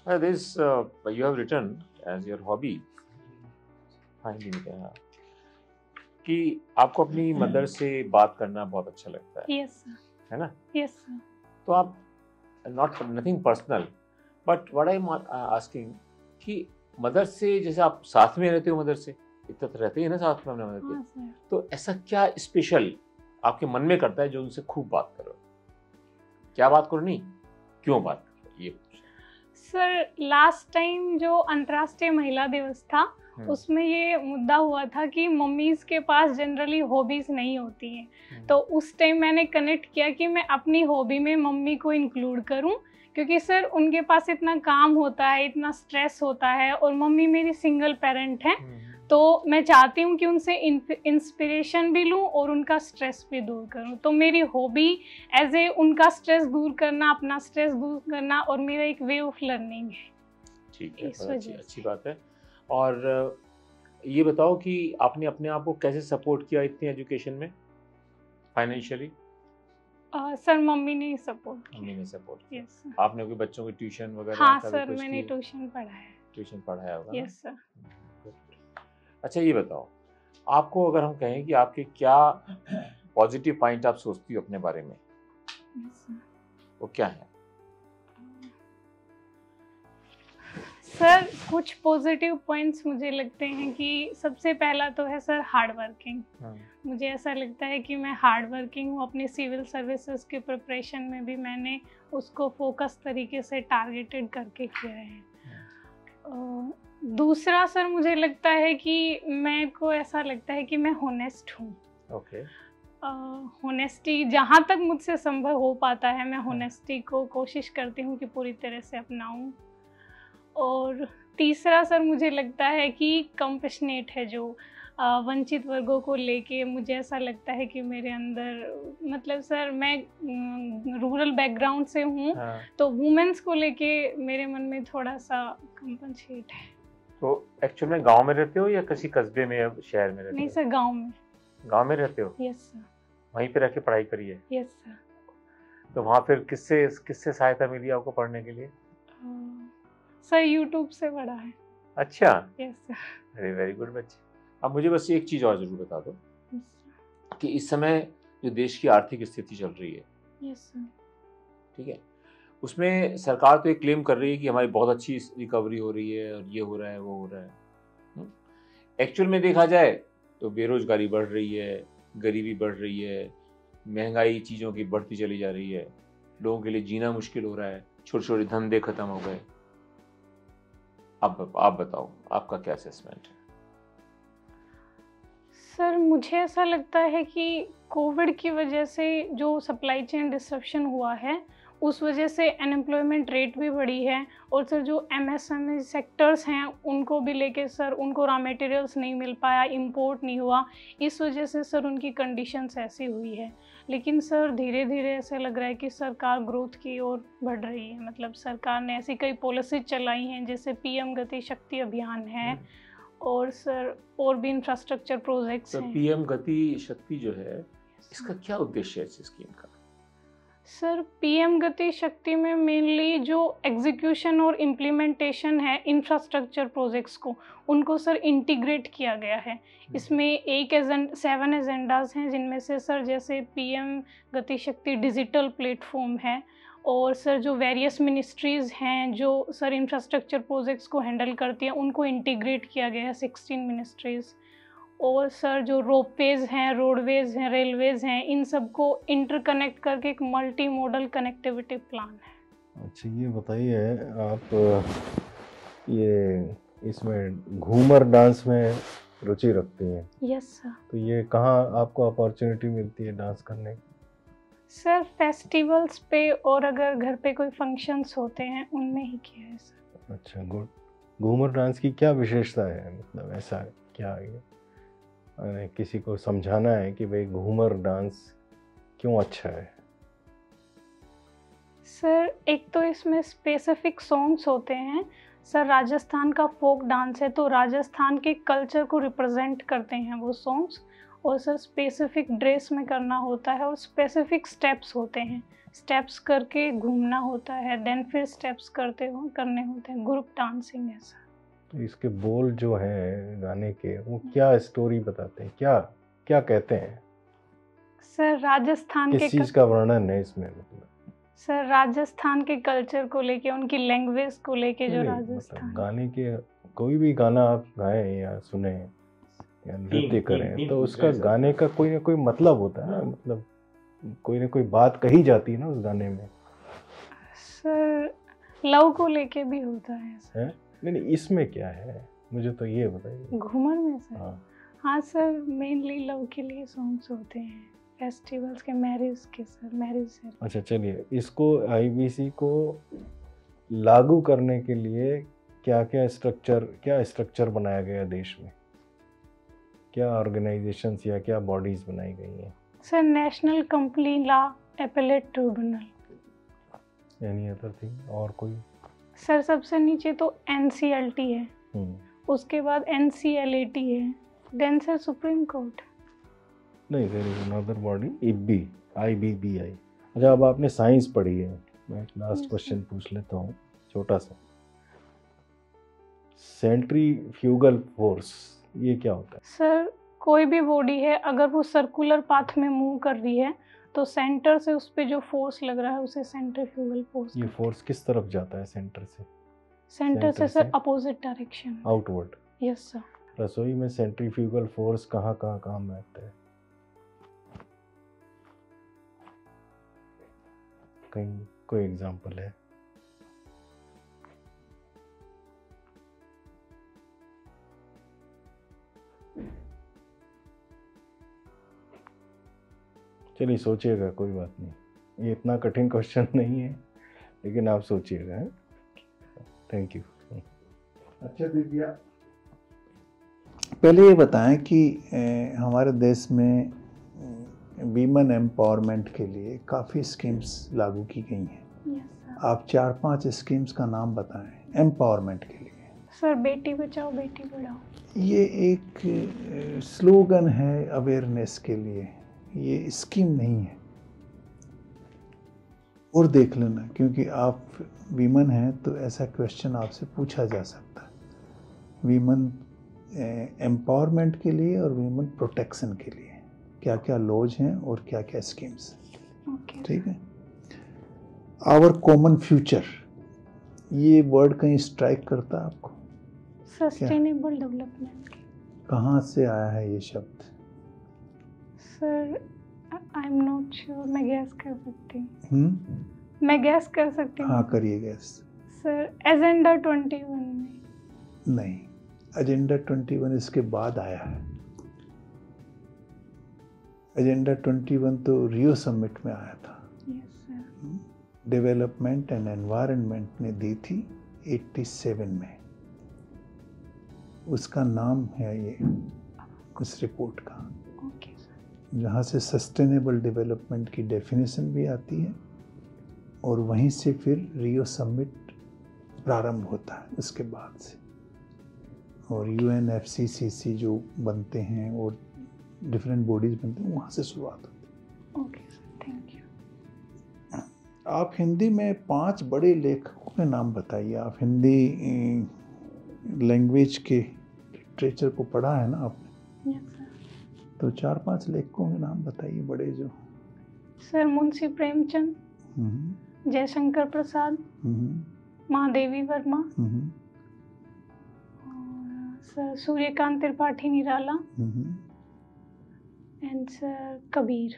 This you have written as your hobby. हाँ, हिंदी में क्या है कि आपको अपनी मदर से बात करना बहुत अच्छा लगता है, यस सर, है ना? Yes sir. तो आप not nothing personal, but what I am asking कि मदर से जैसे आप साथ में रहते हो, मदर से इतना तो रहते ही है ना साथ में अपने मदर के, हाँ सर। तो ऐसा क्या स्पेशल आपके मन में करता है जो उनसे खूब बात करो? क्या बात करो नहीं, क्यों बात करो, ये सर लास्ट टाइम जो अंतर्राष्ट्रीय महिला दिवस था उसमें ये मुद्दा हुआ था कि मम्मीज के पास जनरली हॉबीज नहीं होती हैं, तो उस टाइम मैंने कनेक्ट किया कि मैं अपनी हॉबी में मम्मी को इंक्लूड करूं, क्योंकि सर उनके पास इतना काम होता है, इतना स्ट्रेस होता है, और मम्मी मेरी सिंगल पेरेंट हैं, तो मैं चाहती हूँ कि उनसे इंस्पिरेशन भी लूँ और उनका स्ट्रेस भी दूर करूँ। तो मेरी हॉबी एज ए उनका स्ट्रेस दूर करना, अपना स्ट्रेस दूर करना, और मेरा एक वे ऑफ लर्निंग है। ठीक है, अच्छी बात है। और ये बताओ कि आपने अपने आप को कैसे सपोर्ट किया इतनी एजुकेशन में फाइनेंशियली? सर मम्मी ने सपोर्ट किया। मम्मी ने सपोर्ट किया। Yes sir. आपने कोई बच्चों की ट्यूशन वगैरह? हाँ सर, मैंने ट्यूशन पढ़ाया। ट्यूशन पढ़ाया होगा? Yes sir. अच्छा ये बताओ, आपको अगर हम कहें कि आपके क्या पॉजिटिव पॉइंट आप सोचती हो अपने बारे में, वो क्या है? सर कुछ पॉजिटिव पॉइंट्स मुझे लगते हैं कि सबसे पहला तो है सर हार्ड वर्किंग। मुझे ऐसा लगता है कि मैं हार्ड वर्किंग हूँ। अपनी सिविल सर्विसेज के प्रिपरेशन में भी मैंने उसको फोकस तरीके से टारगेटेड करके किया है। दूसरा सर मुझे लगता है कि मेरे को ऐसा लगता है कि मैं होनेस्ट हूँ। ओके। होनेस्टी जहाँ तक मुझसे संभव हो पाता है, मैं होनेस्टी को कोशिश करती हूँ कि पूरी तरह से अपनाऊँ। और तीसरा सर मुझे लगता है कि कंपैशनेट है, जो वंचित वर्गों को लेके मुझे ऐसा लगता है कि मेरे अंदर, मतलब सर मैं रूरल बैकग्राउंड से हूँ, तो वुमेन्स को लेके मेरे मन में थोड़ा सा कंपनसेट है। तो एक्चुअल में गांव में रहते हो या किसी कस्बे में या शहर में रहते हो? नहीं सर, गांव में। गांव में रहते हो? Yes sir. वहीं पे रह के पढ़ाई करी है? Yes sir. तो वहाँ फिर किससे सहायता मिली आपको पढ़ने के लिए? सर यूट्यूब से पढ़ा है। अच्छा। Yes sir. अरे वेरी गुड बच्चे। अब मुझे बस एक चीज़ और ज़रूर बता दो कि इस समय जो देश की आर्थिक स्थिति चल रही है, यस सर, ठीक है, उसमें सरकार तो ये क्लेम कर रही है कि हमारी बहुत अच्छी रिकवरी हो रही है और ये हो रहा है वो हो रहा है। एक्चुअल में देखा जाए तो बेरोजगारी बढ़ रही है, गरीबी बढ़ रही है, महंगाई चीज़ों की बढ़ती चली जा रही है, लोगों के लिए जीना मुश्किल हो रहा है, छोटे छोटे धंधे खत्म हो गए। आप बताओ, आपका क्या असेसमेंट है? सर मुझे ऐसा लगता है कि कोविड की वजह से जो सप्लाई चेन डिसरप्शन हुआ है, उस वजह से अनएम्प्लॉयमेंट रेट भी बढ़ी है। और सर जो MSME सेक्टर्स हैं उनको भी लेके सर उनको रॉ मटेरियल्स नहीं मिल पाया, इंपोर्ट नहीं हुआ, इस वजह से सर उनकी कंडीशंस ऐसी हुई है। लेकिन सर धीरे धीरे ऐसे लग रहा है कि सरकार ग्रोथ की ओर बढ़ रही है। मतलब सरकार ने ऐसी कई पॉलिसीज चलाई हैं, जैसे PM गति शक्ति अभियान है, और सर और भी इंफ्रास्ट्रक्चर प्रोजेक्ट्स हैं। PM गति शक्ति जो है, इसका क्या उद्देश्य है इस स्कीम का? सर PM गति शक्ति में मेनली जो एग्जीक्यूशन और इम्प्लीमेंटेशन है इंफ्रास्ट्रक्चर प्रोजेक्ट्स को, उनको सर इंटीग्रेट किया गया है। इसमें 7 एजेंडाज हैं, जिनमें से सर जैसे PM गति शक्ति डिजिटल प्लेटफॉर्म है, और सर जो वेरियस मिनिस्ट्रीज़ हैं जो सर इंफ्रास्ट्रक्चर प्रोजेक्ट्स को हैंडल करती हैं, उनको इंटीग्रेट किया गया है 16 मिनिस्ट्रीज़। और सर जो रोपवेज़ हैं, रोडवेज़ हैं, रेलवेज़ हैं, इन सबको इंटरकनेक्ट करके एक मल्टी मॉडल कनेक्टिविटी प्लान है। अच्छा ये बताइए, आप ये इसमें घूमर डांस में रुचि रखती हैं? Yes sir. तो ये कहाँ आपको अपॉर्चुनिटी मिलती है डांस करने की? सर फेस्टिवल्स पे, और अगर घर पे कोई फंक्शंस होते हैं उनमें ही किया है सर। अच्छा गुड। घूमर डांस की क्या विशेषता है, मतलब ऐसा क्या है, किसी को समझाना है कि भाई घूमर डांस क्यों अच्छा है? सर एक तो इसमें स्पेसिफिक सॉन्ग्स होते हैं। सर राजस्थान का फोक डांस है, तो राजस्थान के कल्चर को रिप्रेजेंट करते हैं वो सॉन्ग्स। और सर स्पेसिफिक ड्रेस में करना होता है, और स्पेसिफिक स्टेप्स होते हैं, स्टेप्स करके घूमना होता है, देन फिर स्टेप्स करने होते हैं। ग्रुप डांसिंग है सर। तो इसके बोल जो है गाने के, वो क्या स्टोरी बताते हैं, क्या क्या कहते हैं? सर राजस्थान किस चीज का वर्णन है इसमें? मतलब सर राजस्थान के कल्चर को लेके, उनकी लैंग्वेज को लेके, जो नहीं, राजस्थान मतलब गाने के कोई भी गाना आप गाएं या सुने या नृत्य करें तो उसका गाने का कोई ना कोई मतलब होता है ना, मतलब कोई ना कोई बात कही जाती है ना उस गाने में। सर लव को लेके भी होता है सर। नहीं नहीं, इसमें क्या है मुझे तो ये बताइए। घूमर में सर? हाँ हाँ सर, मेनली लव के लिए सॉन्ग्स होते हैं, फेस्टिवल्स के, मैरिज के सर, मैरिज से। अच्छा चलिए, इसको आईबीसी को लागू करने के लिए क्या स्ट्रक्चर बनाया गया देश में? क्या ऑर्गेनाइजेशंस या क्या बॉडीज बनाई गई हैं? Sir national complaint law appellate tribunal. Any other thing और कोई? सर सबसे नीचे तो एनसीएलटी है, उसके बाद एनसीएलएटी है, देन सर सुप्रीम कोर्ट। नहीं, there is another body, IBBI. अच्छा, अब आपने साइंस पढ़ी है, मैं एक लास्ट क्वेश्चन पूछ लेता हूँ छोटा सा। सेंट्रीफ्यूगल फोर्स ये क्या होता है? सर कोई भी बॉडी है, अगर वो सर्कुलर पाथ में मूव कर रही है तो सेंटर से उस पे जो फोर्स लग रहा है उसे सेंट्रीफ्यूगल फोर्स। ये फोर्स किस तरफ जाता है सेंटर से? सेंटर से sir opposite direction, outward. Yes sir. रसोई में सेंट्रीफ्यूगल फोर्स कहाँ काम आता है? कहीं कोई एग्जांपल है? चलिए सोचिएगा, कोई बात नहीं, ये इतना कठिन क्वेश्चन नहीं है, लेकिन आप सोचिएगा। Thank you. अच्छा दिव्या, पहले ये बताएं कि हमारे देश में वीमेन एम्पावरमेंट के लिए काफ़ी स्कीम्स लागू की गई हैं। yes, आप 4-5 स्कीम्स का नाम बताएं एम्पावरमेंट के लिए। सर बेटी बचाओ बेटी पढ़ाओ। ये एक स्लोगन है अवेयरनेस के लिए, ये स्कीम नहीं है। और देख लेना, क्योंकि आप वीमन हैं तो ऐसा क्वेश्चन आपसे पूछा जा सकता है। वीमन एम्पावरमेंट के लिए और वीमन प्रोटेक्शन के लिए क्या क्या लॉज हैं और क्या क्या स्कीम्स हैं। ठीक है। आवर कॉमन फ्यूचर, ये वर्ड कहीं स्ट्राइक करता है आपको? Sustainable development. कहाँ से आया है ये शब्द? Sir I am not sure, मैं गैस कर सकती हूँ। मैं गैस कर सकती हूँ। हाँ करिए गैस। सर एजेंडा 21 में। नहीं, एजेंडा 21 इसके बाद आया है। एजेंडा 21 तो रियो समिट में आया था। Yes sir. Development and environment ने दी थी 87 में। उसका नाम है ये, इस रिपोर्ट का, ओके सर। जहाँ से सस्टेनेबल डेवलपमेंट की डेफिनेशन भी आती है और वहीं से फिर रियो समिट प्रारंभ होता है उसके बाद से। और UNFCCC जो बनते हैं और डिफरेंट बॉडीज बनते हैं, वहाँ से शुरुआत होती है। Okay sir, thank you. आप हिंदी में 5 बड़े लेखकों के नाम बताइए। आप हिंदी लैंग्वेज के लिटरेचर को पढ़ा है ना आपने? Yes sir. तो 4-5 लेखकों के नाम बताइए बड़े जो। सर मुंशी प्रेमचंद, जयशंकर प्रसाद, महादेवी वर्मा, और sir Suryakant Tripathi Nirala, and sir Kabir.